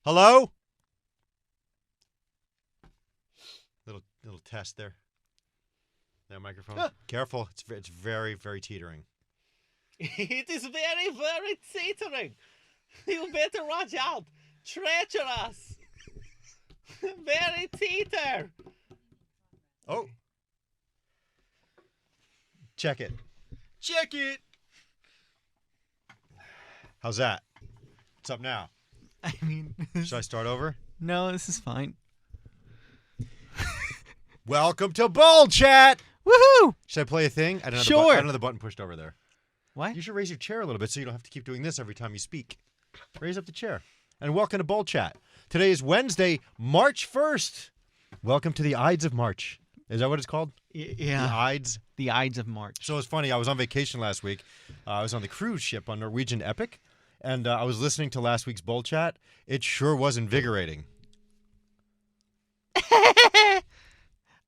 Hello? Little test there. That microphone. Careful. It's very, very teetering. It is very, very teetering. You better watch out. Treacherous. Very teeter. Oh. Check it. Check it. How's that? What's up now? I mean... Should I start over? No, this is fine. Welcome to Bull Chat! Woohoo! Should I play a thing? I don't know the button pushed over there. What? You should raise your chair a little bit so you don't have to keep doing this every time you speak. Raise up the chair. And welcome to Bull Chat. Today is Wednesday, March 1st. Welcome to the Ides of March. Is that what it's called? Yeah. The Ides? The Ides of March. So it's funny. I was on vacation last week. I was on the cruise ship on Norwegian Epic. And I was listening to last week's Bull Chat. It sure was invigorating.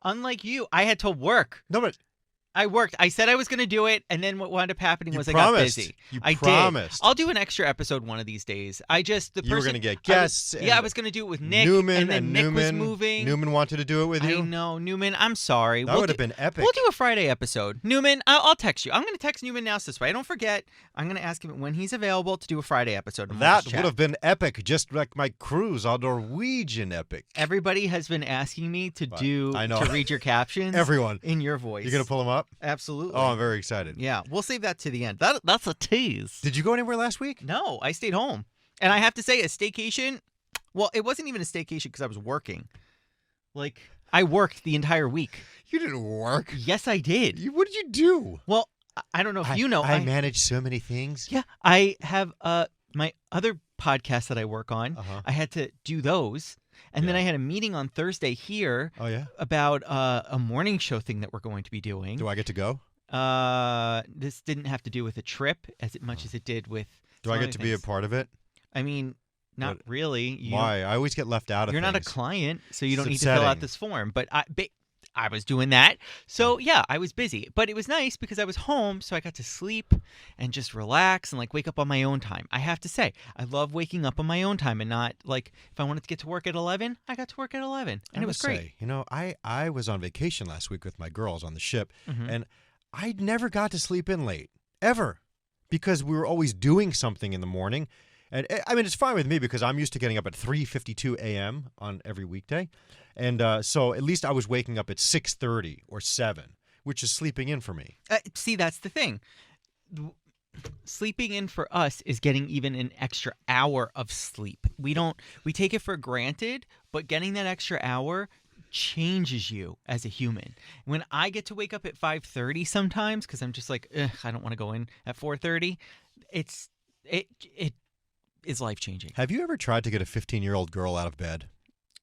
Unlike you, I had to work. No, but... I worked. I said I was going to do it, and then what wound up happening was I promised. got busy. I promised. Did. I'll do an extra episode one of these days. You were going to get guests. I was going to do it with Nick. Newman and then Nick was moving. Newman wanted to do it with you. I know, Newman. I'm sorry. That would have been epic. We'll do a Friday episode. Newman, I'll text you. I'm going to text Newman now so this way I don't forget. I'm going to ask him when he's available to do a Friday episode. That would have been epic, just like my cruise on Norwegian Epic. Everybody has been asking me to read your captions. Everyone. In your voice. You're going to pull them up? Absolutely. Oh, I'm very excited. Yeah, we'll save that to the end. That's a tease. Did you go anywhere last week? No, I stayed home. And I have to say, a staycation, well, it wasn't even a staycation because I was working. Like, I worked the entire week. You didn't work? Yes, I did. What did you do? Well, I don't know if you know. I manage so many things. Yeah, I have my other podcasts that I work on. I had to do those. And then I had a meeting on Thursday here about a morning show thing that we're going to be doing. Do I get to go? This didn't have to do with a trip as much as it did with. Do I get to be a part of it? I mean, not really. Why? I always get left out of You're things. not a client, so you don't need to fill out this form. But I was doing that. So, yeah, I was busy. But it was nice because I was home, so I got to sleep and just relax and, wake up on my own time. I have to say, I love waking up on my own time and not, if I wanted to get to work at 11, I got to work at 11. And it was great. I was on vacation last week with my girls on the ship, and I never got to sleep in late, ever, because we were always doing something in the morning. And, I mean, it's fine with me because I'm used to getting up at 3:52 a.m. on every weekday. And so at least I was waking up at 6:30 or 7, which is sleeping in for me. See, that's the thing. Sleeping in for us is getting even an extra hour of sleep. We take it for granted, but getting that extra hour changes you as a human. When I get to wake up at 5:30 sometimes because I'm just like, I don't want to go in at 4:30, it is life-changing. Have you ever tried to get a 15-year-old girl out of bed?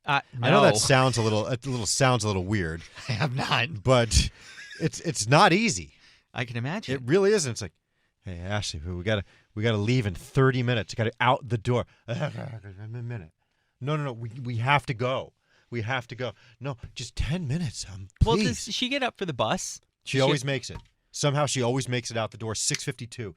No. I know that sounds a little weird. I have not, but it's not easy. I can imagine. It really isn't. It's like, hey Ashley, we gotta leave in 30 minutes. Got to out the door. A minute. No. We have to go. We have to go. No, just 10 minutes. Please. Well, does she get up for the bus? She always makes it. Somehow she always makes it out the door. 6:52,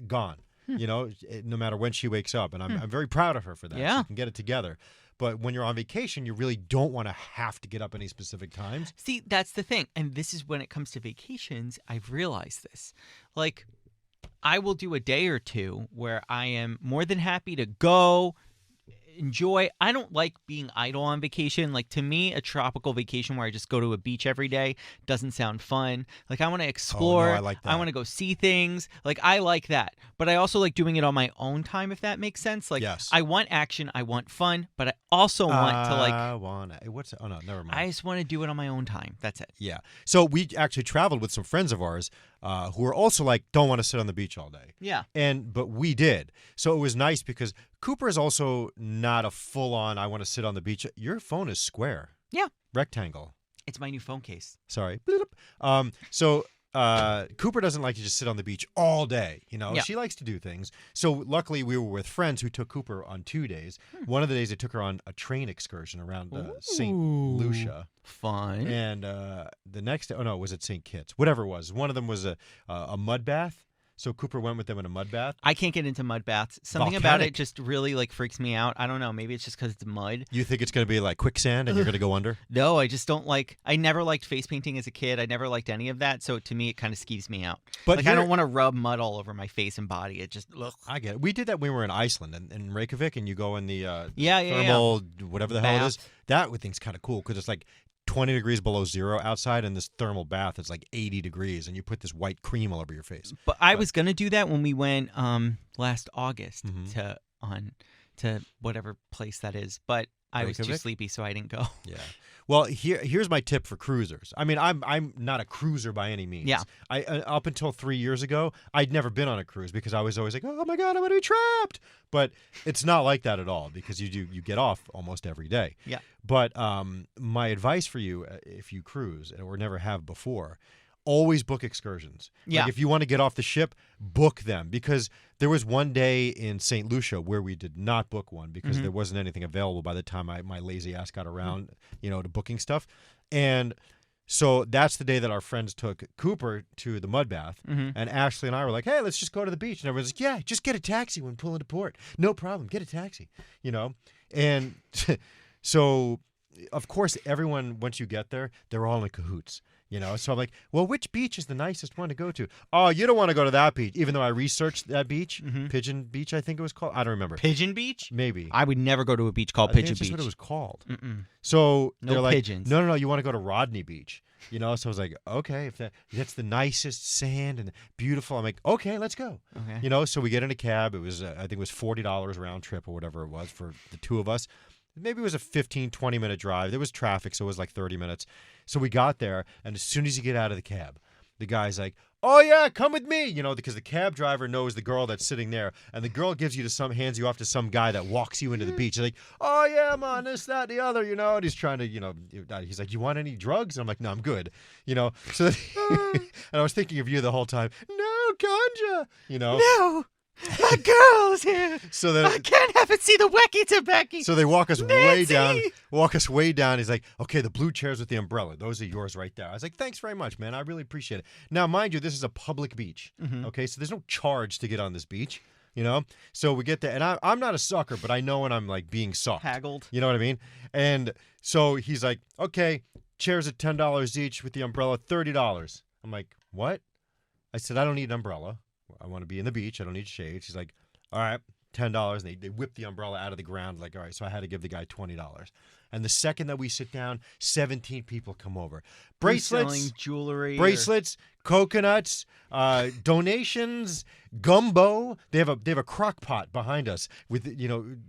gone. No matter when she wakes up, and I'm very proud of her for that. Yeah, she can get it together. But when you're on vacation, you really don't want to have to get up any specific times. See, that's the thing. And this is when it comes to vacations, I've realized this. I will do a day or two where I am more than happy to go, enjoy. I don't like being idle on vacation. To me, a tropical vacation where I just go to a beach every day doesn't sound fun. I want to explore. I like that. I want to go see things. I like that. But I also like doing it on my own time, if that makes sense. Yes. I want action. I want fun. But I also want to Oh, no, never mind. I just want to do it on my own time. That's it. Yeah. So we actually traveled with some friends of ours who are also don't want to sit on the beach all day. Yeah. But we did. So it was nice because Cooper is also not a full-on, I want to sit on the beach. Your phone is square. Yeah. Rectangle. It's my new phone case. Sorry. So Cooper doesn't like to just sit on the beach all day. Yeah. She likes to do things. So luckily we were with friends who took Cooper on 2 days. One of the days they took her on a train excursion around St. Lucia. Fun. And the next day, was it St. Kitts? Whatever it was. One of them was a mud bath. So Cooper went with them in a mud bath. I can't get into mud baths. Something about it Volcanic. just really like freaks me out. I don't know. Maybe it's just because it's mud. You think it's going to be like quicksand and you're going to go under? No, I just don't like. I never liked face painting as a kid. I never liked any of that. So to me, it kind of skeeves me out. But Like I don't want to rub mud all over my face and body. It just ugh. I get it. We did that when we were in Iceland in Reykjavik, and you go in the Yeah. thermal whatever the hell it is. Bath. That thing's kind of cool because it's like 20 degrees below zero outside, and this thermal bath is like 80 degrees, and you put this white cream all over your face. But I was gonna do that when we went last August Mhm. to whatever place that is, but I was too Reykjavik? sleepy, so I didn't go. Yeah. Well, here's my tip for cruisers. I mean, I'm not a cruiser by any means. Yeah. I up until 3 years ago, I'd never been on a cruise because I was always like, oh my god, I'm gonna be trapped. But it's not like that at all because you get off almost every day. Yeah. But my advice for you, if you cruise or never have before, always book excursions. Yeah. Like if you want to get off the ship, book them because there was one day in St. Lucia where we did not book one because there wasn't anything available by the time my lazy ass got around, to booking stuff. And so that's the day that our friends took Cooper to the mud bath. And Ashley and I were like, hey, let's just go to the beach. And everyone's like, yeah, just get a taxi when pulling to port. No problem. Get a taxi, And so, of course, everyone, once you get there, they're all in cahoots. So I'm like, well, which beach is the nicest one to go to? Oh, you don't want to go to that beach, even though I researched that beach, Pigeon Beach, I think it was called. I don't remember. Pigeon Beach? Maybe. I would never go to a beach called I think Pigeon it's just Beach. what it was called. Mm-mm. So No they're like, pigeons. no, you want to go to Rodney Beach. So I was like, okay, if that's the nicest sand and beautiful. I'm like, okay, let's go. Okay. So we get in a cab. It was, I think it was $40 round trip or whatever it was for the two of us. Maybe it was a 15, 20-minute drive. There was traffic, so it was like 30 minutes. So we got there, and as soon as you get out of the cab, the guy's like, oh, yeah, come with me, because the cab driver knows the girl that's sitting there, and the girl hands you off to some guy that walks you into the beach. He's like, oh, yeah, I'm on this, that, the other, and he's trying to, he's like, you want any drugs? And I'm like, no, I'm good, So and I was thinking of you the whole time. No, ganja, No! My girl's here. So then I can't have it see the wacky tobacco. So they walk us way down. Nancy! He's like, okay, the blue chairs with the umbrella. Those are yours right there. I was like, thanks very much, man. I really appreciate it. Now, mind you, this is a public beach. Okay, so there's no charge to get on this beach. So we get there, and I'm not a sucker, but I know when I'm like being sucked. Haggled. You know what I mean? And so he's like, okay, chairs at $10 each with the umbrella, $30. I'm like, what? I said, I don't need an umbrella. I want to be in the beach. I don't need shade. She's like, all right, $10. And they whip the umbrella out of the ground. Like, all right. So I had to give the guy $20. And the second that we sit down, 17 people come over. Selling jewelry. Bracelets, coconuts, donations, gumbo. They have a crock pot behind us with, and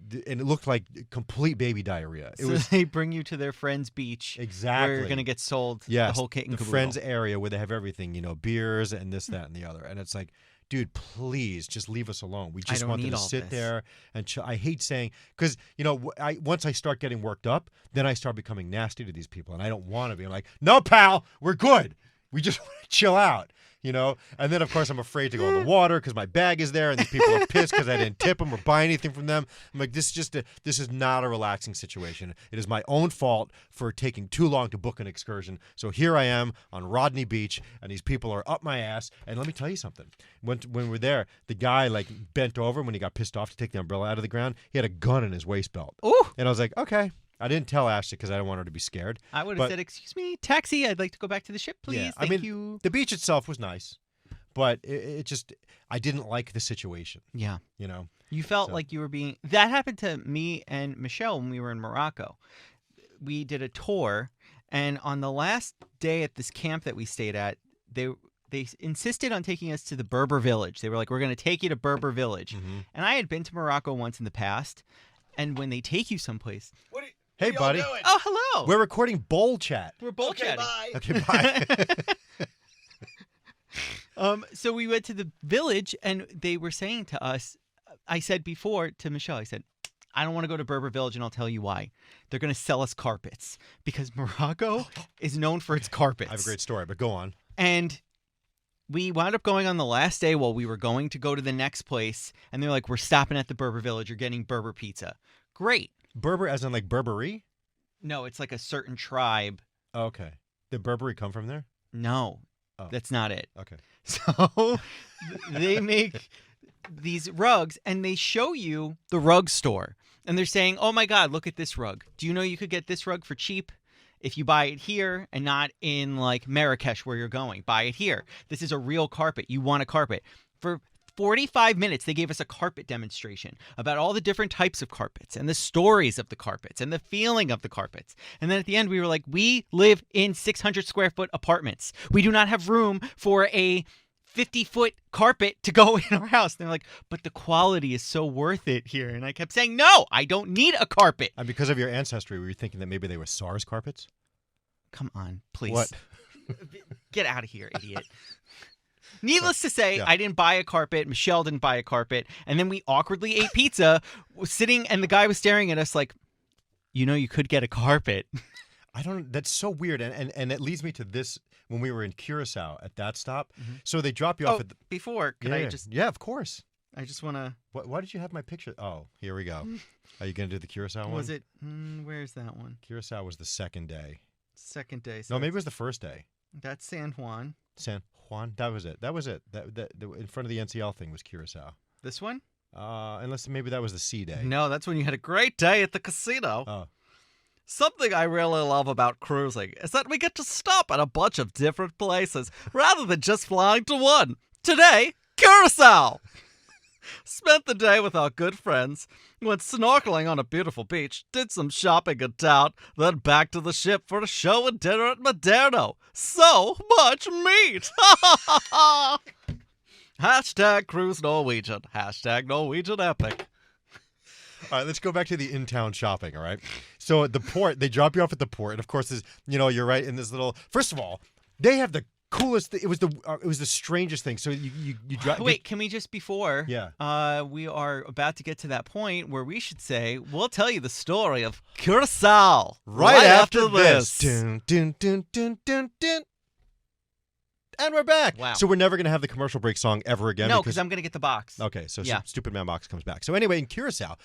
it looked like complete baby diarrhea. They bring you to their friend's beach. Exactly. Where you're going to get sold the whole kit and the caboodle. friends area where they have everything, beers and this, that, and the other. And it's like, dude, please just leave us alone. We just want to sit there and I hate saying, because, once I start getting worked up, then I start becoming nasty to these people. And I don't want to be. I'm like, no, pal, we're good. We just want to chill out. And then, of course, I'm afraid to go in the water because my bag is there and these people are pissed because I didn't tip them or buy anything from them. I'm like, this is not a relaxing situation. It is my own fault for taking too long to book an excursion. So here I am on Rodney Beach, and these people are up my ass. And let me tell you something. When we're there, the guy bent over when he got pissed off to take the umbrella out of the ground. He had a gun in his waist belt. Ooh. And I was like, okay. I didn't tell Ashley because I didn't want her to be scared. I would have said, excuse me, taxi, I'd like to go back to the ship, please. Yeah, Thank you. The beach itself was nice, but it just, I didn't like the situation. Yeah. You felt So. like you were being... That happened to me and Michelle when we were in Morocco. We did a tour, and on the last day at this camp that we stayed at, they insisted on taking us to the Berber village. They were like, we're going to take you to Berber village. And I had been to Morocco once in the past, and when they take you someplace... Hey, buddy. Doing? Oh, hello. We're recording bowl chat. We're both Okay, chatting. bye. Okay, bye. So we went to the village, and they were saying to us, I said before to Michelle, I said, I don't want to go to Berber Village, and I'll tell you why. They're going to sell us carpets because Morocco is known for its carpets. I have a great story, but go on. And we wound up going on the last day while we were going to go to the next place, and they're like, we're stopping at the Berber Village. You're getting Berber pizza. Great. Berber as in like Burberry? No, it's like a certain tribe. Okay. Did Burberry come from there? No. Oh. That's not it. Okay. So they make these rugs and they show you the rug store. And they're saying, oh my God, look at this rug. Do you know you could get this rug for cheap if you buy it here and not in like Marrakesh where you're going? Buy it here. This is a real carpet. You want a carpet. For 45 minutes, they gave us a carpet demonstration about all the different types of carpets and the stories of the carpets and the feeling of the carpets. And then at the end, we were like, we live in 600 square foot apartments. We do not have room for a 50-foot carpet to go in our house. And they're like, but the quality is so worth it here. And I kept saying, no, I don't need a carpet. And because of your ancestry, were you thinking that maybe they were SARS carpets? Come on, please. What? Get out of here, idiot. Needless to say, I didn't buy a carpet. Michelle didn't buy a carpet. And then we awkwardly ate pizza, sitting, and the guy was staring at us like, you know, you could get a carpet. I don't. That's so weird, and it leads me to this. When we were in Curacao at that stop, so they drop you off at the. Before, could I just? Yeah, of course. I just want to. Why did you have my picture? Oh, here we go. Are you going to do the Curacao one? Was it? Where's that one? Curacao was the second day. Second day. So No, maybe it was the first day. That's San Juan. San Juan. That was it. That was it. That in front of the NCL thing was Curacao. This one? Unless maybe that was the C day. No, that's when you had a great day at the casino. Oh. Something I really love about cruising is that we get to stop at a bunch of different places rather than just flying to one. Today, Curacao! Spent the day with our good friends, went snorkeling on a beautiful beach, did some shopping in town, then back to the ship for a show and dinner at Maderno. So much meat! Hashtag cruise Norwegian. Hashtag Norwegian epic. All right, let's go back to the in-town shopping, all right? So at the port, they drop you off at the port, and of course, you're right in this little. First of all, they have the coolest. It was the strangest thing. So you drive. Wait, can we just before? Yeah. We are about to get to that point where we should say we'll tell you the story of Curacao. Right after this. Dun, dun, dun, dun, dun, dun. And we're back. Wow. So we're never going to have the commercial break song ever again. No, because I'm going to get the box. Okay, so Yeah. Stupid Man Box comes back. So anyway, in Curacao,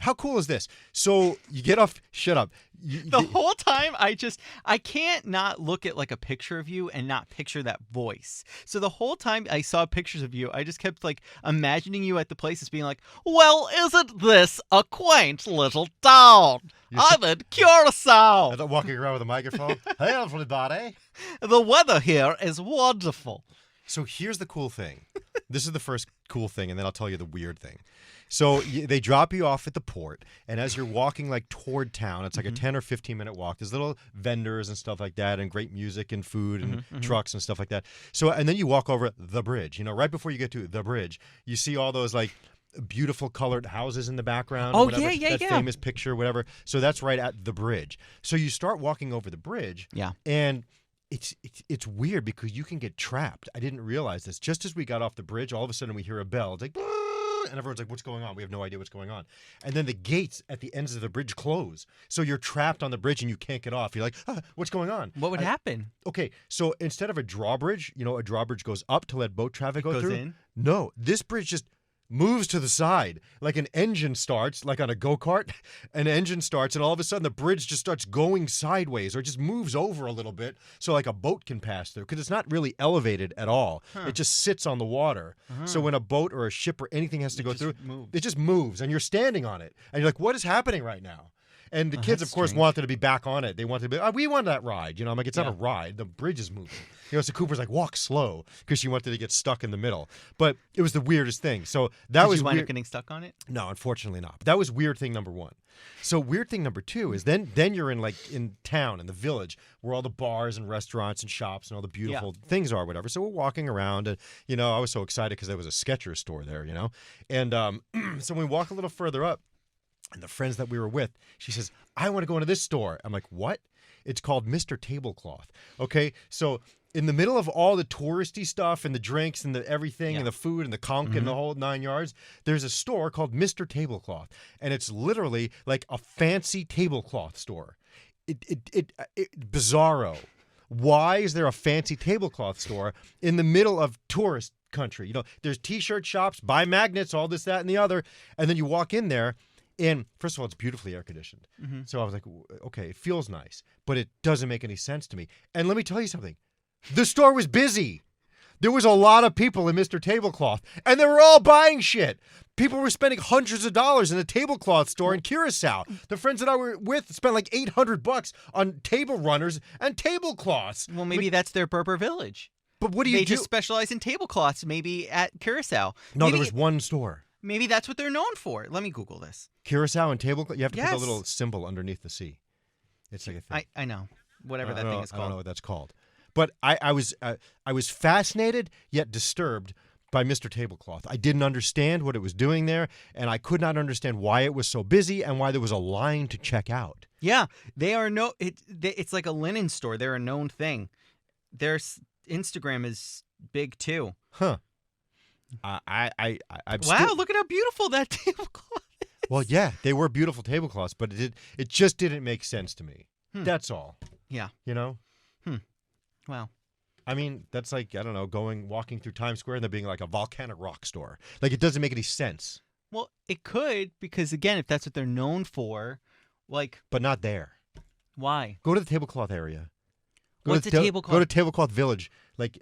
how cool is this? So you get off. Shut up. The whole time, I can't not look at like a picture of you and not picture that voice. So the whole time I saw pictures of you, I just kept like imagining you at the places being like, Well, isn't this a quaint little town? I'm in Curacao. I'm walking around with a microphone. Hey, everybody. The weather here is wonderful. So here's the cool thing. This is the first cool thing, and then I'll tell you the weird thing. So they drop you off at the port, and as you're walking like toward town, it's like a 10 or 15-minute walk. There's little vendors and stuff like that, and great music and food and trucks and stuff like that. So, and then you walk over the bridge. Right before you get to the bridge, you see all those like beautiful colored houses in the background. Oh, whatever, yeah. that famous picture, whatever. So that's right at the bridge. So you start walking over the bridge, and it's weird because you can get trapped. I didn't realize this. Just as we got off the bridge, all of a sudden we hear a bell. It's like, and everyone's like, what's going on? We have no idea what's going on. And then the gates at the ends of the bridge close. So you're trapped on the bridge and you can't get off. You're like, what's going on? what would happen? Okay, so instead of a drawbridge, a drawbridge goes up to let boat traffic go Goes through. in? No, this bridge just moves to the side, like an engine starts, like on a go-kart. An engine starts, and all of a sudden the bridge just starts going sideways, or it just moves over a little bit, so like a boat can pass through. Because it's not really elevated at all. It just sits on the water. So when a boat or a ship or anything has to go through, it just moves, and you're standing on it, and you're like, "What is happening right now?" And the kids, of course, wanted to be back on it. They wanted to be, we want that ride. I'm like, it's not a ride. The bridge is moving. So Cooper's like, walk slow, because she wanted to get stuck in the middle. But it was the weirdest thing. So that Did was you wind weird. up getting stuck on it? No, unfortunately not. But that was weird thing number one. So weird thing number two is then you're in town, in the village, where all the bars and restaurants and shops and all the beautiful things are, whatever. So we're walking around, and I was so excited because there was a Skechers store there, And so we walk a little further up. And the friends that we were with, she says, I want to go into this store. I'm like, what? It's called Mr. Tablecloth. Okay, so in the middle of all the touristy stuff and the drinks and the everything and the food and the conch and the whole 9 yards, there's a store called Mr. Tablecloth. And it's literally like a fancy tablecloth store. Bizarro. Why is there a fancy tablecloth store in the middle of tourist country? There's T-shirt shops, buy magnets, all this, that, and the other. And then you walk in there. And first of all, it's beautifully air conditioned. So I was like, okay, it feels nice, but it doesn't make any sense to me. And let me tell you something. The store was busy. There was a lot of people in Mr. Tablecloth, and they were all buying shit. People were spending hundreds of dollars in a tablecloth store in Curacao. The friends that I were with spent like $800 on table runners and tablecloths. Well, maybe that's their Berber village. But what do you They do? just specialize in tablecloths, maybe at Curacao. No, Maybe- there was one store. Maybe that's what they're known for. Let me Google this. Curacao and tablecloth. You have to put a Yes. little symbol underneath the C. It's like a thing. I know. Whatever I that don't thing know- is I don't know called. what that's called. But I was fascinated yet disturbed by Mr. Tablecloth. I didn't understand what it was doing there, and I could not understand why it was so busy and why there was a line to check out. Yeah, they are it's like a linen store. They're a known thing. Their Instagram is big too. Huh. I'm Wow, still, look at how beautiful that tablecloth is. well, yeah, they were beautiful tablecloths, but it just didn't make sense to me. That's all. Yeah. You know? Wow. I mean, that's like, I don't know, walking through Times Square and there being like a volcanic rock store. Like, it doesn't make any sense. Well, it could because again, if that's what they're known for, like But not there. why? Go to the tablecloth area. What's a tablecloth? Go to Tablecloth Village, like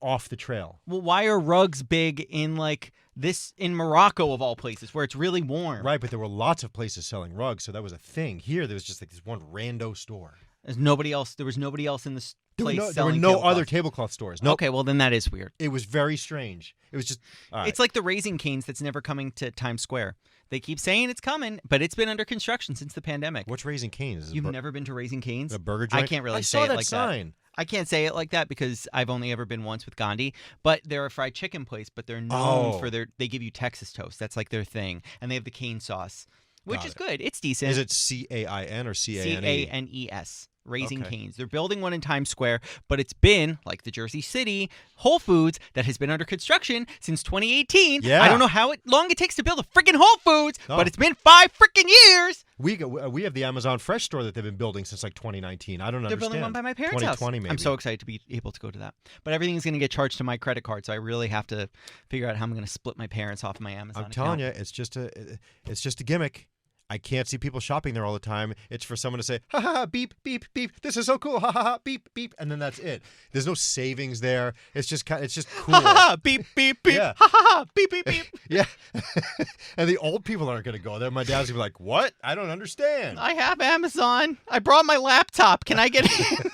off the trail. Well, why are rugs big in like this in Morocco of all places where it's really warm? Right, but there were lots of places selling rugs, so that was a thing. Here, there was just like this one rando store. There's nobody else. There was nobody else in this place There were selling no tablecloth. other tablecloth stores. No, Okay, well then that is weird. it was very strange. It was just. All right. It's like the Raising Cane's that's never coming to Times Square. They keep saying it's coming, but it's been under construction since the pandemic. What's Raising Cane's? Is it You've never been to Raising Cane's? a burger I joint? can't really I say saw it that like sign. that. I can't say it like that because I've only ever been once with Gandhi. But they're a fried chicken place, but they're known Oh. for they give you Texas toast. That's like their thing, and they have the cane sauce, which Got is it. good. It's decent. Is it CAIN or CANE? CANES. Raising Okay. Cane's. They're building one in Times Square, but it's been, like the Jersey City Whole Foods, that has been under construction since 2018. Yeah. I don't know how long it takes to build a freaking Whole Foods, Oh. but it's been 5 freaking years. We have the Amazon Fresh store that they've been building since like 2019. I don't They're understand. building one by my parents' house. 2020 maybe. I'm so excited to be able to go to that. But everything's going to get charged to my credit card, so I really have to figure out how I'm going to split my parents off my Amazon I'm telling account. you, it's just a gimmick. I can't see people shopping there all the time. It's for someone to say, ha ha ha, beep, beep, beep. This is so cool. Ha ha ha, beep, beep. And then that's it. There's no savings there. It's just cool. Ha ha ha, beep, beep, beep. Yeah. Ha ha ha, beep, beep, beep. Yeah. And the old people aren't going to go there. My dad's going to be like, what? I don't understand. I have Amazon. I brought my laptop. Can I get in?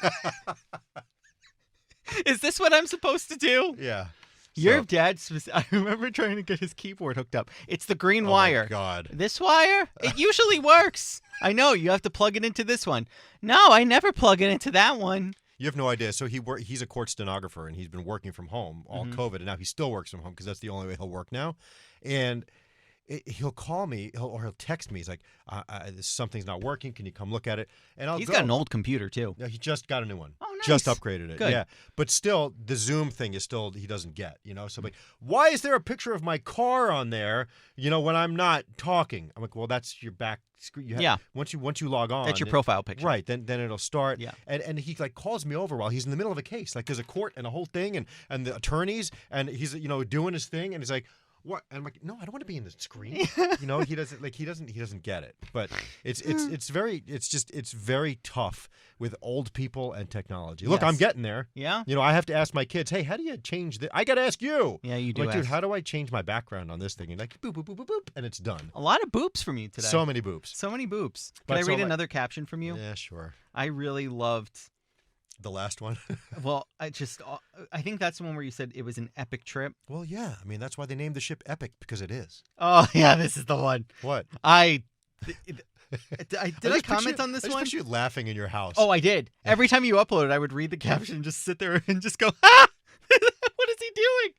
Is this what I'm supposed to do? Yeah. Your So- dad's. I remember trying to get his keyboard hooked up. It's the green Oh wire. my God. This wire? It usually works. I know. You have to plug it into this one. No, I never plug it into that one. You have no idea. So he's a court stenographer, and he's been working from home all Mm-hmm. COVID, and now he still works from home because that's the only way he'll work now. And he'll call me, or he'll text me. He's like, "Something's not working. Can you come look at it?" And I'll He's go. got an old computer, too. No, he just got a new one. Oh, nice. Just upgraded it. Good. Yeah. But still, the Zoom thing is still, he doesn't get, So I'm like, why is there a picture of my car on there, when I'm not talking? I'm like, well, that's your back screen. Yeah. Once you log on. That's your profile picture. Right. Then it'll start. Yeah. And he like calls me over while he's in the middle of a case. Like there's a court and a whole thing and the attorneys and he's, doing his thing and he's like, what? And I'm like, no, I don't want to be in the screen. He doesn't get it. But it's very tough with old people and technology. Look, Yes. I'm getting there. Yeah? I have to ask my kids, hey, how do you change this? I got to ask you. Yeah, you do. I'm like, dude, ask. how do I change my background on this thing? And like, boop, boop, boop, boop, boop, and it's done. A lot of boops from you today. So many boops. So many boops. But Can I so read like- another caption from you? Yeah, sure. I really loved. The last one. Well, I think that's the one where you said it was an epic trip. Well, yeah. I mean, that's why they named the ship Epic, because it is. Oh yeah, this is the one. What? Did I just comment picture- on this I just one? picture you laughing in your house. Oh, I did. Every time you upload it, I would read the caption and just sit there and just go, ah! What is he doing?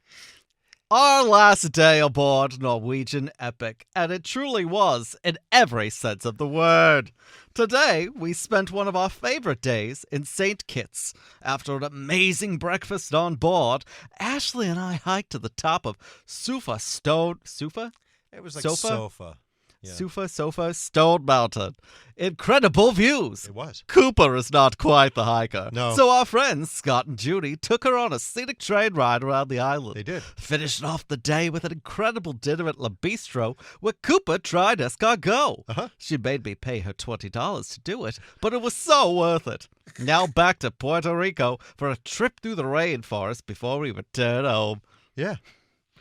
Our last day aboard Norwegian Epic, and it truly was in every sense of the word. Today, we spent one of our favorite days in St. Kitts. After an amazing breakfast on board, Ashley and I hiked to the top of Sufa Stone. Sufa? It was like Sofa? sofa. Yeah. Sofa, Stone Mountain. Incredible views. It was. Cooper is not quite the hiker. No. So our friends, Scott and Judy, took her on a scenic train ride around the island. They did. Finished off the day with an incredible dinner at La Bistro, where Cooper tried escargot. Uh-huh. She made me pay her $20 to do it, but it was so worth it. Now back to Puerto Rico for a trip through the rainforest before we return home. Yeah.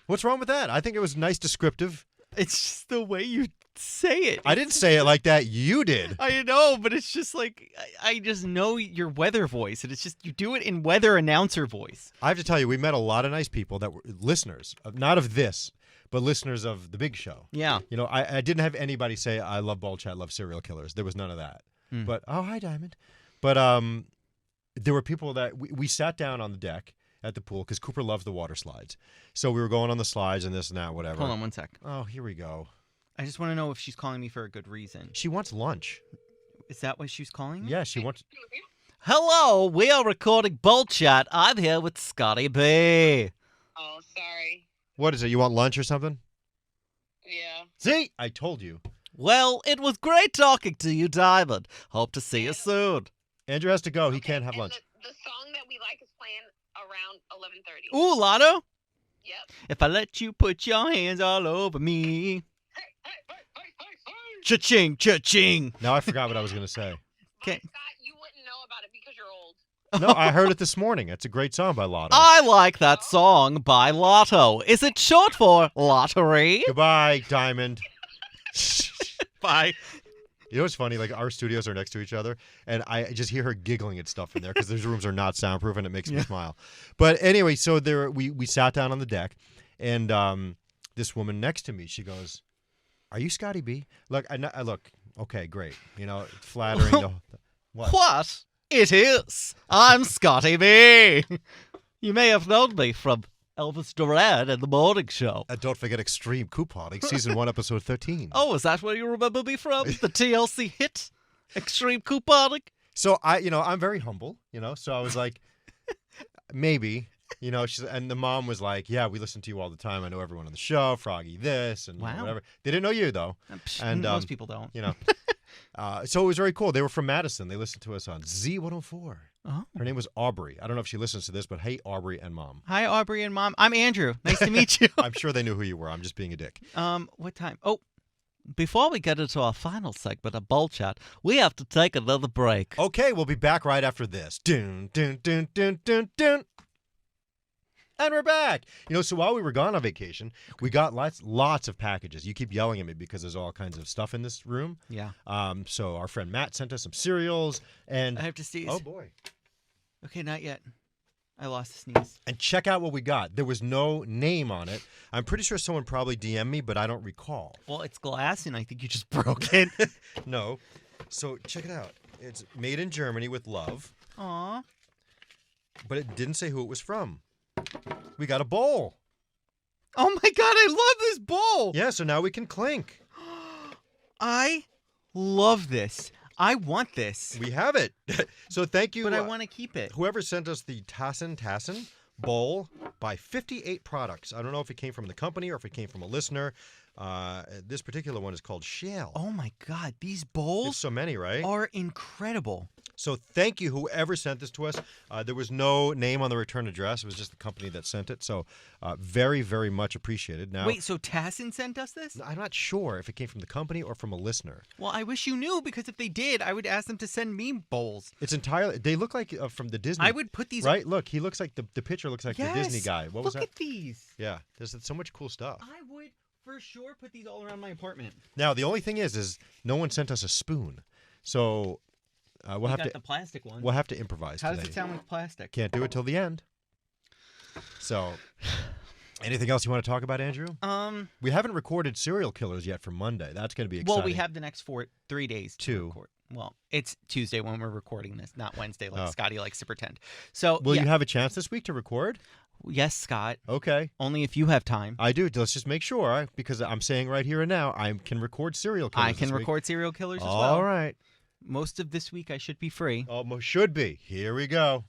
What's wrong with that? I think it was nice descriptive. It's just the way you say it. I didn't say it like that. You did. I know, but it's just like I just know your weather voice, and it's just you do it in weather announcer voice. I have to tell you, we met a lot of nice people that were listeners, not of this, but listeners of the big show. Yeah. You know, I didn't have anybody say, I love Ball Chat, love serial killers. There was none of that. But, oh, hi, Diamond. But there were people that we sat down on the deck at the pool because Cooper loves the water slides. So we were going on the slides and this and that, whatever. Hold on one sec. Oh, here we go. I just want to know if she's calling me for a good reason. She wants lunch. Is that why she's calling me? Yeah, she wants... Hello, we are recording Bolt Chat. I'm here with Scotty B. Oh, sorry. What is it? You want lunch or something? Yeah. See? I told you. Well, it was great talking to you, Diamond. Hope to see you soon. Andrew has to go. He Okay, can't have and lunch. The song that we like is playing around 11:30. Ooh, Lotto. Yep. If I let you put your hands all over me. Hey, hey, hey, hey, hey, hey. Cha-ching, cha-ching. Now I forgot what I was going to say. But Okay. Scott, you wouldn't know about it because you're old. No, I heard it this morning. It's a great song by Lotto. I like that song by Lotto. Is it short for lottery? Goodbye, Diamond. Bye. You know what's funny? Like, our studios are next to each other, and I just hear her giggling at stuff in there because those rooms are not soundproof, and it makes me smile. But anyway, so we sat down on the deck, and this woman next to me, she goes, "Are you Scotty B?" Look, I look, okay, great. You know, flattering. What? What? It is. I'm Scotty B. You may have known me from Elvis Duran and The Morning Show. And don't forget Extreme Couponing, Season 1, Episode 13. Oh, is that where you remember me from? The TLC hit? Extreme Couponing? So I'm very humble, so I was like, maybe, and the mom was like, yeah, we listen to you all the time. I know everyone on the show, Froggy this and Wow. whatever. They didn't know you, though. And most people don't. So it was very cool. They were from Madison. They listened to us on Z104. Oh. Her name was Aubrey. I don't know if she listens to this, but hey, Aubrey and Mom. Hi, Aubrey and Mom. I'm Andrew. Nice to meet you. I'm sure they knew who you were. I'm just being a dick. What time? Oh, Before we get into our final segment of Bolt Chat, we have to take another break. Okay, we'll be back right after this. Dun, dun, dun, dun, dun, dun. And we're back. So while we were gone on vacation, we got lots of packages. You keep yelling at me because there's all kinds of stuff in this room. yeah. So our friend Matt sent us some cereals, and I have to sneeze. oh boy. Okay, not yet. I lost a sneeze. And check out what we got. There was no name on it. I'm pretty sure someone probably DM'd me, but I don't recall. Well, it's glass, and I think you just broke it. No. So check it out. It's made in Germany with love, Aw. but it didn't say who it was from. We got a bowl. Oh my God, I love this bowl. Yeah, so now we can clink. I love this. I want this. We have it. So thank you. But I want to keep it. Whoever sent us the Tassen bowl by 58 products. I don't know if it came from the company or if it came from a listener. This particular one is called Shell. Oh my God, these There's bowls so many, right? are incredible. So thank you, whoever sent this to us. There was no name on the return address. It was just the company that sent it. So very, very much appreciated. Now, Wait, so Tassin sent us this? I'm not sure if it came from the company or from a listener. Well, I wish you knew, because if they did, I would ask them to send me bowls. It's entirely. They look like from the Disney. I would put these. Right? Look, he looks like the picture looks like Yes. the Disney guy. What was Look that? at these. Yeah, there's so much cool stuff. I would for sure put these all around my apartment. Now the only thing is no one sent us a spoon, so we'll We have got to the plastic one. we'll have to improvise How today. does it sound with plastic? Can't do it till the end. So, anything else you want to talk about, Andrew? We haven't recorded Serial Killers yet for Monday. That's going to be exciting. Well, we have the next 3 days to Two. record. Well, it's Tuesday when we're recording this, not Wednesday like Oh. Scotty likes to pretend. So, Will yeah. you have a chance this week to record? Yes, Scott. Okay. Only if you have time. I do. Let's just make sure, because I'm saying right here and now, I can record Serial Killers I can this week. record serial killers as well. All right. Most of this week I should be free. Almost should be. Here we go.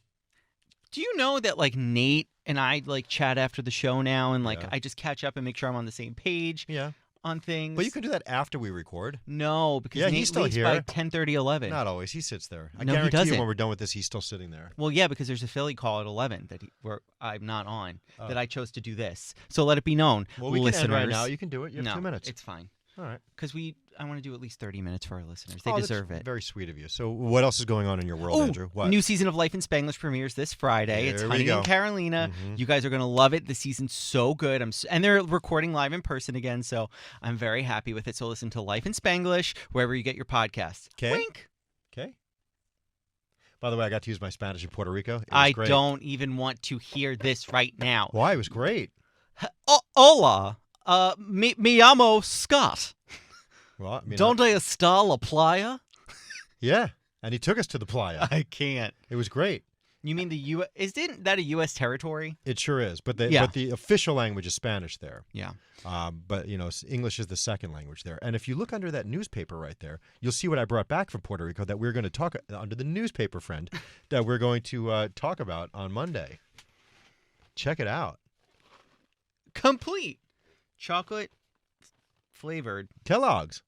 Do you know that like Nate and I like chat after the show now, and like Yeah. I just catch up and make sure I'm on the same page? Yeah. on things. But you can do that after we record. No, because Yeah, Nate he's still leaves here. by 10:30, 11. Not always. He sits there. I No, he guarantee you doesn't. when we're done with this, he's still sitting there. Well, yeah, because there's a Philly call at 11 where I'm not on, Oh. that I chose to do this. So let it be known, Well, we listeners. can end right now. You can do it. You have no, 2 minutes. it's fine. All right. Because I want to do at least 30 minutes for our listeners. They Oh, deserve that's it. very sweet of you. So what else is going on in your world, Andrew? What? New season of Life in Spanglish premieres this Friday. It's There we Honey go. and Carolina. Mhm. You guys are going to love it. The season's so good. And they're recording live in person again, so I'm very happy with it. So listen to Life in Spanglish wherever you get your podcasts. 'Kay. Wink. Okay. By the way, I got to use my Spanish in Puerto Rico. It was I great. don't even want to hear this right now. Why? It was great. Hola. Me llamo Scott. Well, I mean, Donde está la playa? yeah. And he took us to the playa. I can't. It was great. You mean the U.S.? Isn't that a U.S. territory? It sure is. But Yeah. the official language is Spanish there. Yeah. But, English is the second language there. And if you look under that newspaper right there, you'll see what I brought back from Puerto Rico that we're going to talk under the newspaper, friend, that we're going to talk about on Monday. Check it out. Complete. Chocolate flavored. Kellogg's.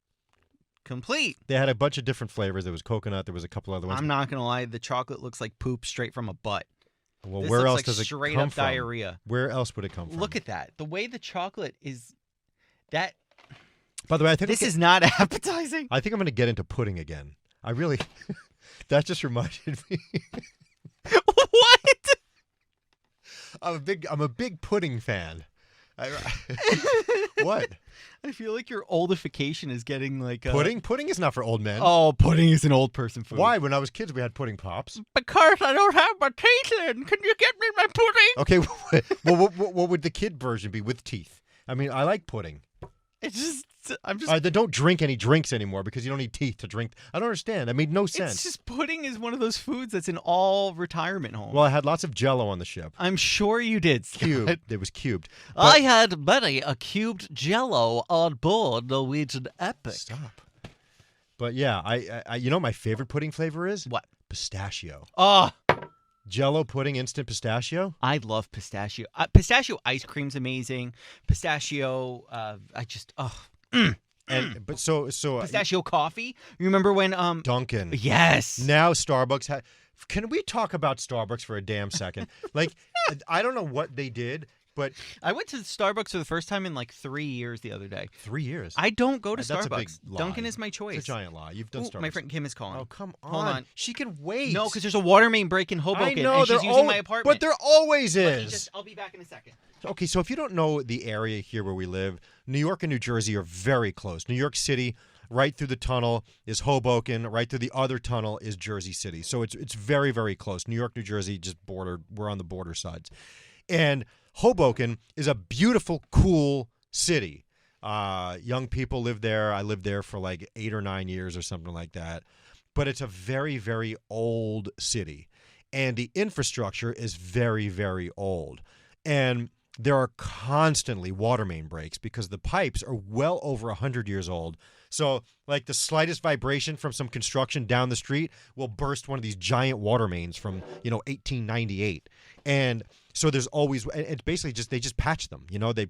Complete. They had a bunch of different flavors. There was coconut. There was a couple other ones. I'm not going to lie. The chocolate looks like poop straight from a butt. Well, This where looks else like does it straight come up from? diarrhea. Where else would it come from? Look at that. The way the chocolate is. That. By the way, I think This is not appetizing. I think I'm going to get into pudding again. I really. That just reminded me. What? I'm a big pudding fan. What? I feel like your oldification is getting like Pudding? Pudding is not for old men. Oh, pudding is an old person food. Why? When I was kids, we had pudding pops. Because I don't have my teeth in. Can you get me my pudding? Okay, well, what would the kid version be with teeth? I mean, I like pudding. It's just. I'm just. They don't drink any drinks anymore because you don't need teeth to drink. I don't understand. That made no sense. It's just pudding is one of those foods that's in all retirement homes. Well, I had lots of Jell-O on the ship. I'm sure you did, Scott. Cubed. It was cubed. I had many a cubed Jello on board Norwegian Epic. Stop. But yeah, I my favorite pudding flavor is What? pistachio. Oh, Jell-O pudding, instant pistachio. I love pistachio. Pistachio ice cream's amazing. Pistachio. I just. But so Pistachio coffee. You remember when Dunkin'. Yes. Now Starbucks had. Can we talk about Starbucks for a damn second? Like, I don't know what they did, but I went to Starbucks for the first time in like 3 years the other day. 3 years. I don't go to That's a Starbucks. big lie. Dunkin' is my choice. It's a giant lie. You've done Ooh, Starbucks. my friend Kim is calling. Oh, come on. Hold on. She can wait. No, because there's a water main break in Hoboken, I know, and she's using my apartment. But there always Let me is. I'll be back in a second. Okay, so if you don't know the area here where we live, New York and New Jersey are very close. New York City, right through the tunnel, is Hoboken. Right through the other tunnel is Jersey City. So it's very, very close. New York, New Jersey, just border. We're on the border sides. And Hoboken is a beautiful, cool city. Young people live there. I lived there for like 8 or 9 years or something like that. But it's a very, very old city. And the infrastructure is very, very old. And there are constantly water main breaks because the pipes are well over 100 years old. So, like, the slightest vibration from some construction down the street will burst one of these giant water mains from, 1898. And so there's always, it's basically they just patch them.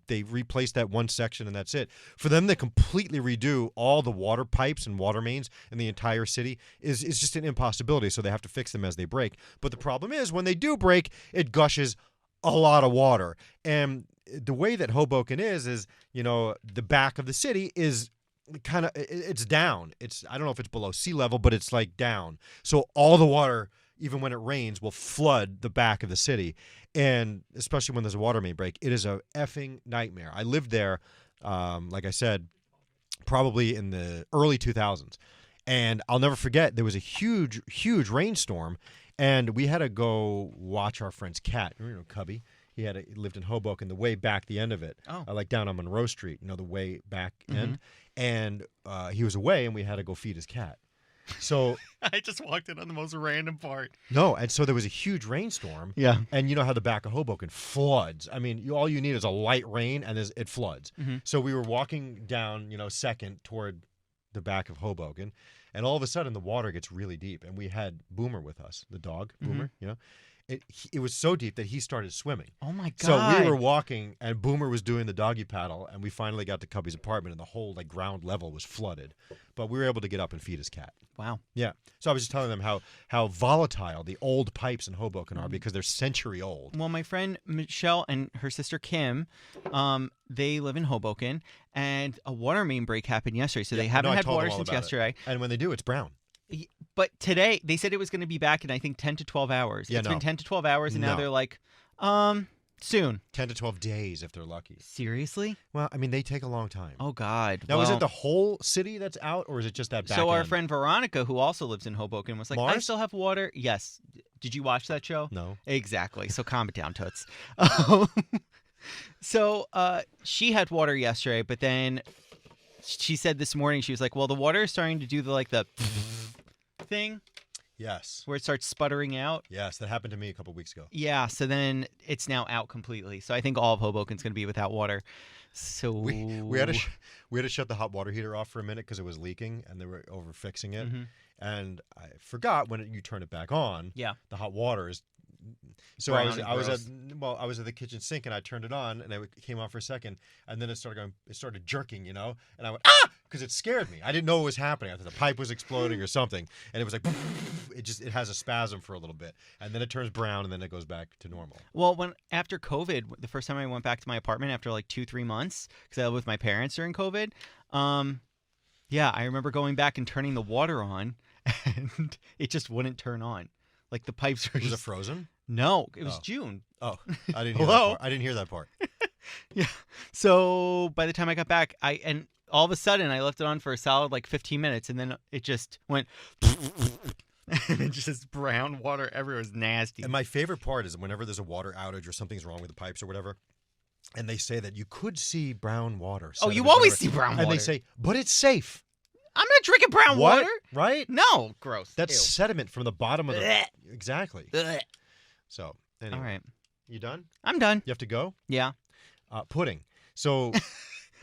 They replace that one section and that's it. For them to completely redo all the water pipes and water mains in the entire city is just an impossibility. So they have to fix them as they break. But the problem is when they do break, it gushes a lot of water. And the way that Hoboken is, the back of the city is kind of, it's down. I don't know if it's below sea level, but it's like down. So all the water, even when it rains, will flood the back of the city. And especially when there's a water main break, it is a effing nightmare. I lived there, like I said, probably in the early 2000s. And I'll never forget, there was a huge, huge rainstorm. And we had to go watch our friend's cat. Cubby. He lived in Hoboken, the way back the end of it. Oh. Like down on Monroe Street, the way back end. And he was away, and we had to go feed his cat. So I just walked in on the most random part. no, and so there was a huge rainstorm. Yeah. And you know how the back of Hoboken floods. I mean, all you need is a light rain, and it floods. Mhm. So we were walking down, second toward the back of Hoboken, and all of a sudden the water gets really deep, and we had Boomer with us, the dog, Boomer, it was so deep that he started swimming. Oh my god! So we were walking, and Boomer was doing the doggy paddle, and we finally got to Cubby's apartment, and the whole like ground level was flooded, but we were able to get up and feed his cat. Wow. Yeah. So I was just telling them how volatile the old pipes in Hoboken are because they're century old. Well, my friend Michelle and her sister Kim, they live in Hoboken, and a water main break happened yesterday, so they haven't had water since yesterday. And when they do, it's brown. But today, they said it was going to be back in, I think, 10 to 12 hours. Yeah, It's been 10 to 12 hours, and now No. they're like, soon. 10 to 12 days if they're lucky. Seriously? Well, I mean, they take a long time. Oh, God. Now, is Well, it the whole city that's out, or is it just that back So our end? friend Veronica, who also lives in Hoboken, was like, I Mars? still have water. Yes. Did you watch that show? No. Exactly. So calm it down, Toots. So she had water yesterday, but then she said this morning, she was like, well, the water is starting to do the thing Yes. where it starts sputtering out. Yes, that happened to me a couple weeks ago. Yeah, so then it's now out completely. So I think all of Hoboken's going to be without water. So We had to shut the hot water heater off for a minute because it was leaking, and they were over fixing it. Mhm. And I forgot when you turn it back on. Yeah. The hot water is. So Brown I was and I was gross. I was at the kitchen sink, and I turned it on, and it came on for a second, and then it started jerking, and I went because it scared me. I didn't know what was happening. I thought the pipe was exploding or something, and it was like it has a spasm for a little bit, and then it turns brown, and then it goes back to normal. Well, after COVID, the first time I went back to my apartment after like 2-3 months, because I lived with my parents during COVID, yeah, I remember going back and turning the water on, and it just wouldn't turn on. Like the pipes were Was it just frozen? no, it was Oh. June. Oh, I didn't hear that Hello? part. I didn't hear that part. Yeah. So by the time I got back, and all of a sudden I left it on for a solid like 15 minutes, and then it just went, and it just brown water everywhere. It was nasty. And my favorite part is whenever there's a water outage or something's wrong with the pipes or whatever, and they say that you could see brown water. Oh, you sediment, always whatever, see brown water. And they say, but it's safe. I'm not drinking brown What? water. Right? No, gross. That's Ew. sediment from the bottom of the. Blech. Exactly. Ugh. So, anyway. All right, You done? I'm done. You have to go? Yeah. Pudding. So,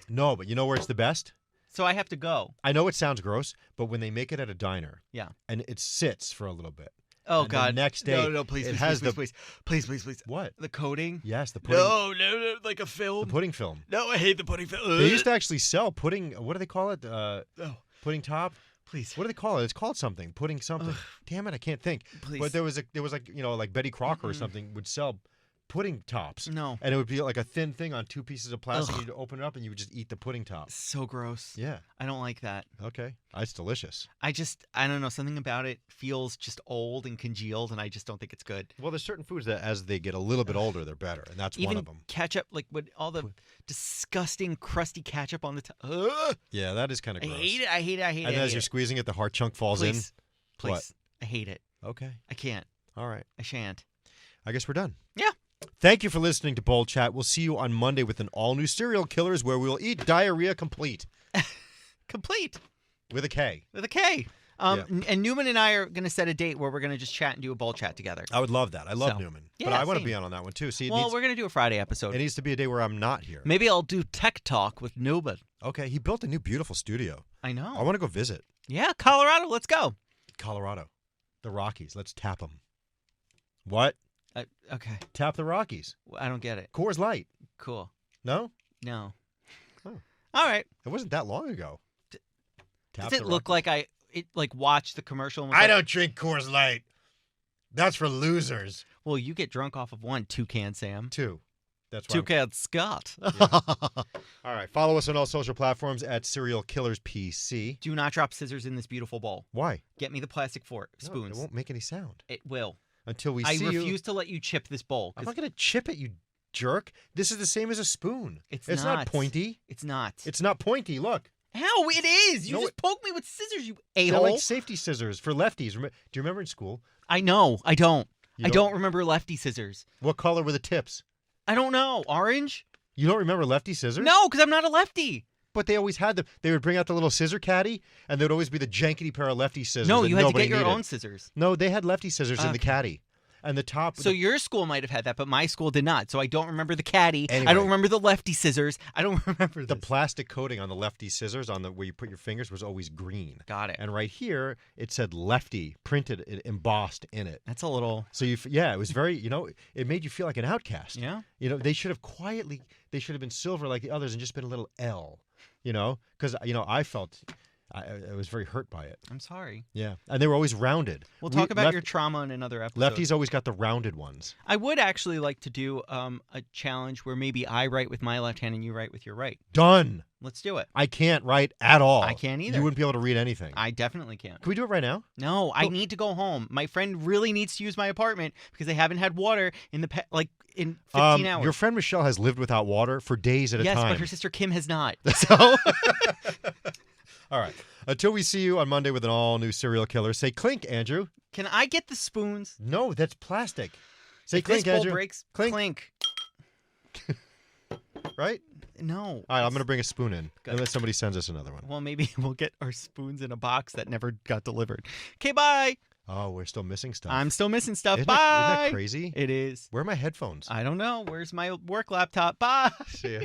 no, but you know where it's the best? So I have to go. I know it sounds gross, but when they make it at a diner. Yeah. And it sits for a little bit. Oh And the God. next day, No, please, it please, has please, the- please, please. What? The coating. Yes, the pudding. No, like a The film. pudding film. No, I hate the pudding film. They used to actually sell pudding. What do they call it? Oh, Pudding top. please. What do they call it? It's called something. Pudding something. Ugh. Damn it, I can't think. Please. But there was like like Betty Crocker or something would sell pudding tops, No. and it would be like a thin thing on 2 pieces of plastic. Ugh. You'd open it up and you would just eat the pudding top. So gross. Yeah. I don't like that. Okay. It's delicious. I don't know. Something about it feels just old and congealed, and I just don't think it's good. Well, there's certain foods that as they get a little bit older, they're better, and that's Even one of them. ketchup, like with all the disgusting crusty ketchup on the top. Ugh. Yeah, that is kind of I gross. hate it. I hate it. I hate it. And I as hate you're it. squeezing it, the hard chunk falls Please. Please. What? I hate it. in. Okay. I can't. All right. I shan't. I guess we're done. Yeah. Thank you for listening to Bold Chat. We'll see you on Monday with an all-new Serial Killers where we'll eat diarrhea complete Complete with a K. with a K. Yeah. And Newman and I are going to set a date where we're going to just chat and do a bowl chat together. I would love that. I love So, Newman. yeah, but I want to same. be on that one too. See, Well, we're going to do a Friday episode. it needs to be a day where I'm not here. Maybe I'll do tech talk with Newman. Okay, he built a new beautiful studio. I know. I want to go visit Yeah, Colorado. Let's go. Colorado, the Rockies. Let's tap them. What? Okay. Tap the Rockies. I don't get it. Coors Light. Cool. No, No. Oh. All right. it wasn't that long ago. Tap Does it the look Rockies. like watched the commercial? And was I like, don't drink Coors Light. That's for losers. Well, you get drunk off of one toucan, Sam. 2. That's why. Toucan Scott. All right. Follow us on all social platforms at Serial Killers PC. Do not drop scissors in this beautiful bowl. Why? Get me the plastic fork No, spoons. it won't make any sound It will. until we I see you. refuse to let you chip this bowl. I'm 'Cause not going to chip it, you jerk. This is the same as a spoon. It's not not. pointy. It's not. It's not pointy. Look. How? It is. You No, just poked me with scissors, you They're a-hole. like safety scissors for lefties. Do you remember in school? I know. I don't. You I don't remember lefty scissors. What color were the tips? I don't know. Orange? You don't remember lefty scissors? No, because I'm not a lefty. But they always had them. They would bring out the little scissor caddy, and there'd always be the jankety pair of lefty scissors. No, that you had to nobody get your needed. own scissors. No, they had lefty scissors in the Okay. caddy. And the top. So your school might have had that, but my school did not. So I don't remember the caddy. I Anyway. don't remember the lefty scissors. I don't remember the this. plastic coating on the lefty scissors on the where you put your fingers was always green. Got it. And right here it said lefty printed embossed in it. That's a little. So it was very, it made you feel like an outcast. Yeah. They should have been silver like the others and just been a little L, because I felt I was very hurt by it. I'm sorry. Yeah. And they were always rounded. We'll talk about your trauma in another episode. Lefties always got the rounded ones. I would actually like to do a challenge where maybe I write with my left hand and you write with your right. Done. Let's do it. I can't write at all. I can't either. You wouldn't be able to read anything. I definitely can't. Can we do it right now? No, I need to go home. My friend really needs to use my apartment because they haven't had water in in 15 hours. Your friend Michelle has lived without water for days at a time. Yes, but her sister Kim has not. So, all right. Until we see you on Monday with an all-new serial killer, say clink, Andrew. can I get the spoons? No, that's plastic. Say If clink, this bowl Andrew. breaks, Clink. clink. Right? No. All right, I'm going to bring a spoon in, Good. unless somebody sends us another one. Well, maybe we'll get our spoons in a box that never got delivered. Okay, bye. Oh, we're still missing stuff. I'm still missing stuff. Isn't Bye. Isn't that crazy? It is. Where are my headphones? I don't know. Where's my work laptop? Bye. See ya.